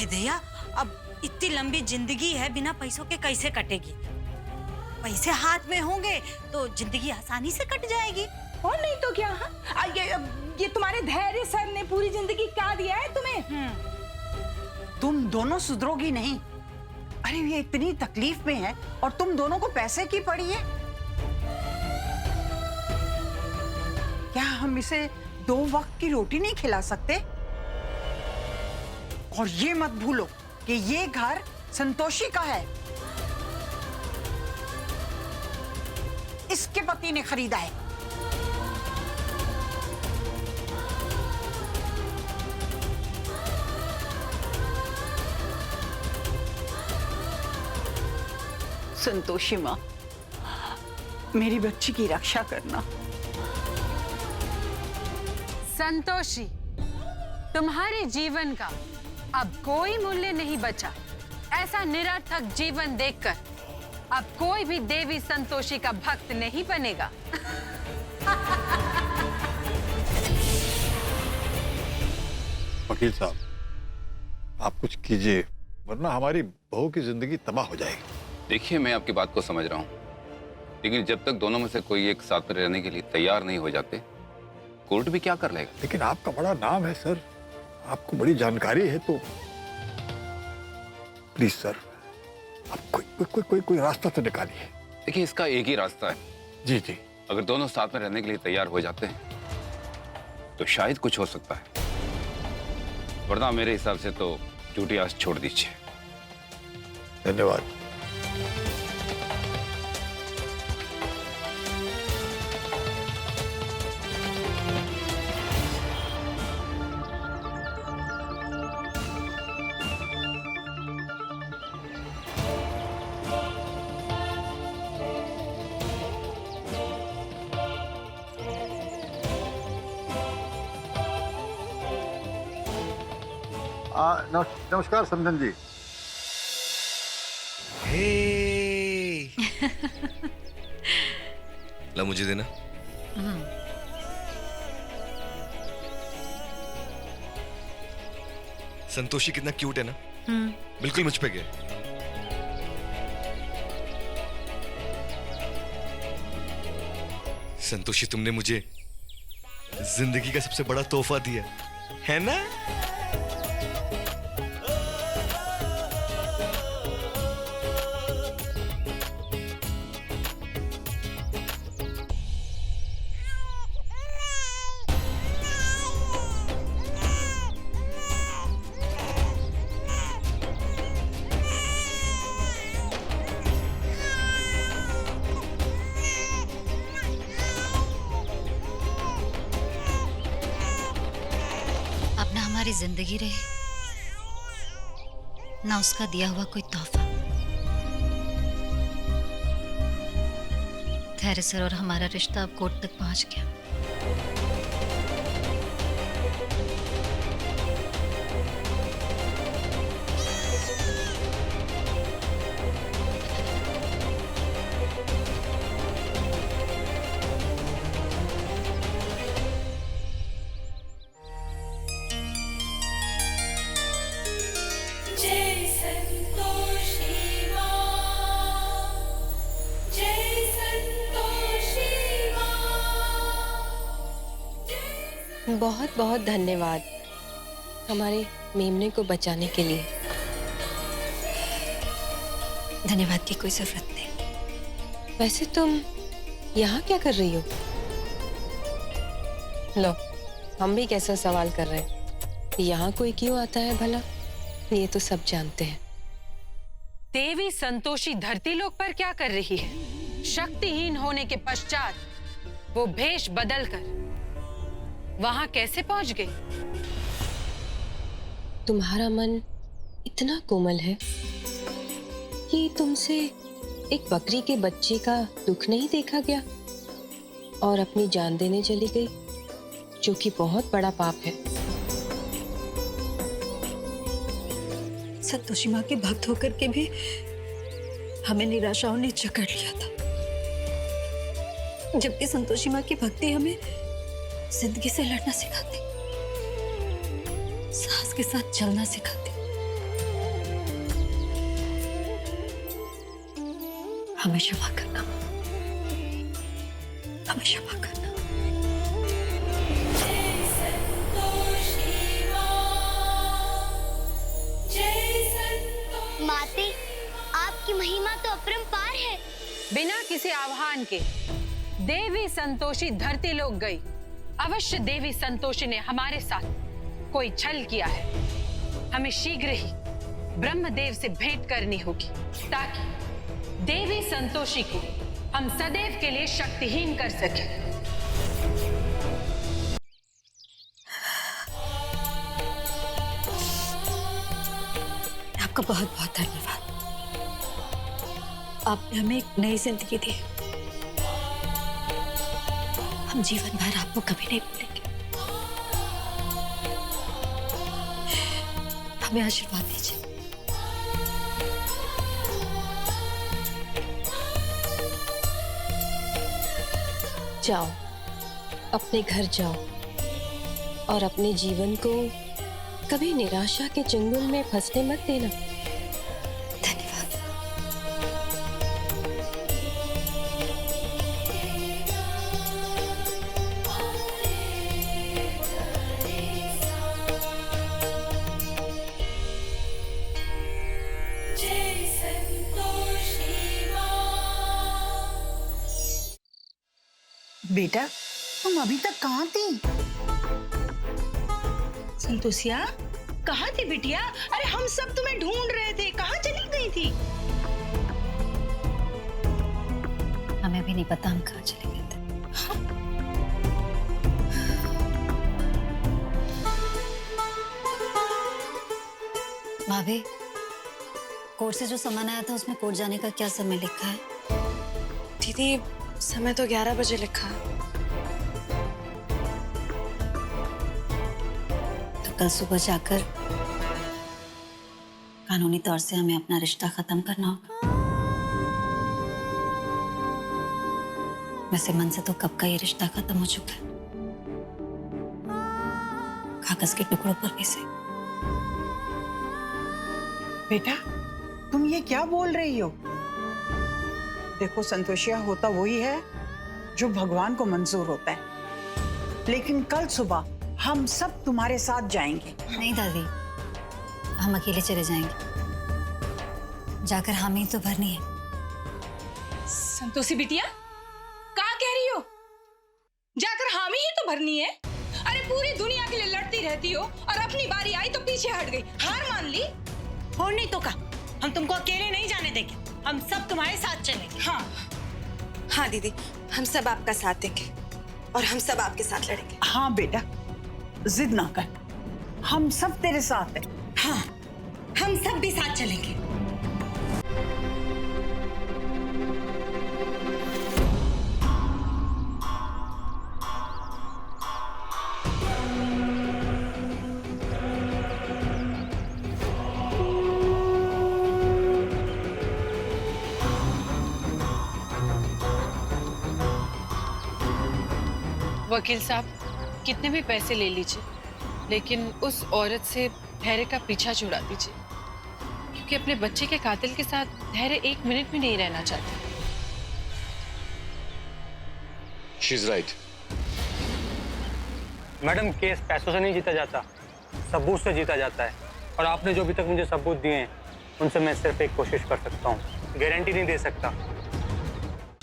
दया, अब इतनी लंबी जिंदगी है, बिना पैसों के कैसे कटेगी? पैसे हाथ में होंगे तो जिंदगी आसानी से कट जाएगी। और नहीं तो क्या? हाँ, ये तुम्हारे धैर्य सर ने पूरी जिंदगी क्या दिया है तुम्हें? तुम दोनों सुधरोगी नहीं। अरे ये इतनी तकलीफ में है और तुम दोनों को पैसे की पड़ी है। क्या हम इसे 2 वक्त की रोटी नहीं खिला सकते? और ये मत भूलो कि ये घर संतोषी का है, इसके पति ने खरीदा है। संतोषी माँ, मेरी बच्ची की रक्षा करना। संतोषी, तुम्हारे जीवन का अब कोई मूल्य नहीं बचा। ऐसा निरर्थक जीवन देखकर अब कोई भी देवी संतोषी का भक्त नहीं बनेगा। वकील साहब, आप कुछ कीजिए वरना हमारी बहू की जिंदगी तबाह हो जाएगी। देखिए, मैं आपकी बात को समझ रहा हूँ, लेकिन जब तक दोनों में से कोई एक साथ में रहने के लिए तैयार नहीं हो जाते, कोर्ट भी क्या कर लेगा? लेकिन आपका बड़ा नाम है सर, आपको बड़ी जानकारी है, तो प्लीज सर, आप कोई रास्ता तो निकालिए। देखिए, इसका एक ही रास्ता है। जी जी। अगर दोनों साथ में रहने के लिए तैयार हो जाते हैं तो शायद कुछ हो सकता है, वरना मेरे हिसाब से तो झूठी आस छोड़ दीजिए। धन्यवाद। नमस्कार समधन जी। ला मुझे देना। संतोषी कितना क्यूट है ना? बिल्कुल मुझ पे गया। संतोषी, तुमने मुझे जिंदगी का सबसे बड़ा तोहफा दिया है ना? हमारी जिंदगी रहे ना उसका दिया हुआ कोई तोहफा। धैर्य सर और हमारा रिश्ता अब कोर्ट तक पहुंच गया। बहुत बहुत धन्यवाद हमारे मेमने को बचाने के लिए। धन्यवाद की कोई जरूरत नहीं। वैसे तुम यहाँ क्या कर रही हो? लो, हम भी कैसा सवाल कर रहे हैं। यहाँ कोई क्यों आता है भला? ये तो सब जानते हैं। देवी संतोषी धरती लोक पर क्या कर रही है? शक्तिहीन होने के पश्चात वो भेष बदलकर वहां कैसे पहुंच गई? तुम्हारा मन इतना कोमल है कि तुमसे एक बकरी के बच्चे का दुख नहीं देखा गया और अपनी जान देने चली गई, जो कि बहुत बड़ा पाप है। संतोषी माँ के भक्त होकर के भी हमें निराशाओं ने जकड़ लिया था, जबकि संतोषी माँ की भक्ति हमें जिंदगी से लड़ना सिखाती, सास के साथ चलना सिखाती। हमें क्षमा करना, हमें क्षमा करना। माते, आपकी महिमा तो अपरंपार है। बिना किसी आह्वान के देवी संतोषी धरती लोक गई। अवश्य देवी संतोषी ने हमारे साथ कोई छल किया है। हमें शीघ्र ही ब्रह्मदेव से भेंट करनी होगी ताकि देवी संतोषी को हम सदैव के लिए शक्तिहीन कर सकें। आपका बहुत बहुत धन्यवाद। आपने हमें एक नई जिंदगी दी। हम जीवन भर आपको कभी नहीं भूलेंगे। हमें आशीर्वाद दीजिए। जाओ, अपने घर जाओ और अपने जीवन को कभी निराशा के चंगुल में फंसने मत देना। धन्यवाद। बेटा, तुम अभी तक कहाँ थी? संतोषिया, कहाँ थी बिटिया? अरे हम सब तुम्हें ढूंढ रहे थे, कहाँ चली गई थी? हमें भी नहीं पता हम कहाँ चले गए थे। भाभी, कोर्ट से जो सामान आया था उसमें कोर्ट जाने का क्या समय लिखा है? दीदी, समय तो 11 बजे लिखा है। तो कल सुबह जाकर कानूनी तौर से हमें अपना रिश्ता खत्म करना होगा। वैसे मन से तो कब का ये रिश्ता खत्म हो चुका है, कागज के टुकड़ों पर भी से। बेटा, तुम ये क्या बोल रही हो? देखो संतोषिया, होता वही है जो भगवान को मंजूर होता है। लेकिन कल सुबह हम सब तुम्हारे साथ जाएंगे। नहीं दादी, हम अकेले चले जाएंगे। जाकर हामी तो भरनी है। संतोषी बिटिया, कहाँ कह रही हो? जाकर हामी ही तो भरनी है? अरे पूरी दुनिया के लिए लड़ती रहती हो और अपनी बारी आई तो पीछे हट गई, हार मान ली। और नहीं तो का, हम तुमको अकेले नहीं जाने देंगे, हम सब तुम्हारे साथ चलेंगे। हाँ हाँ दीदी, हम सब आपका साथ देंगे और हम सब आपके साथ लड़ेंगे। हाँ बेटा, जिद ना कर, हम सब तेरे साथ हैं। हाँ, हम सब भी साथ चलेंगे। वकील साहब, कितने भी पैसे ले लीजिए, लेकिन उस औरत से धैर्य का पीछा छुड़ा दीजिए, क्योंकि अपने बच्चे के कातिल के साथ धैर्य 1 मिनट भी नहीं रहना चाहती। She is right. Madam, case पैसों से नहीं जीता जाता, सबूत से जीता जाता है। और आपने जो अभी तक मुझे सबूत दिए हैं, उनसे मैं सिर्फ एक कोशिश कर सकता हूँ, गारंटी नहीं दे सकता।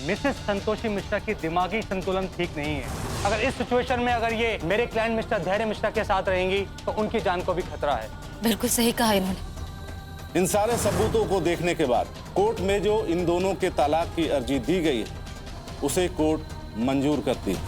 मिसेस संतोषी मिश्रा की दिमागी संतुलन ठीक नहीं है। अगर इस सिचुएशन में अगर ये मेरे क्लाइंट मिस्टर धैर्य मिश्रा के साथ रहेंगी तो उनकी जान को भी खतरा है। बिल्कुल सही कहा इन्होंने। इन सारे सबूतों को देखने के बाद कोर्ट में जो इन दोनों के तलाक की अर्जी दी गई है, उसे कोर्ट मंजूर करती है।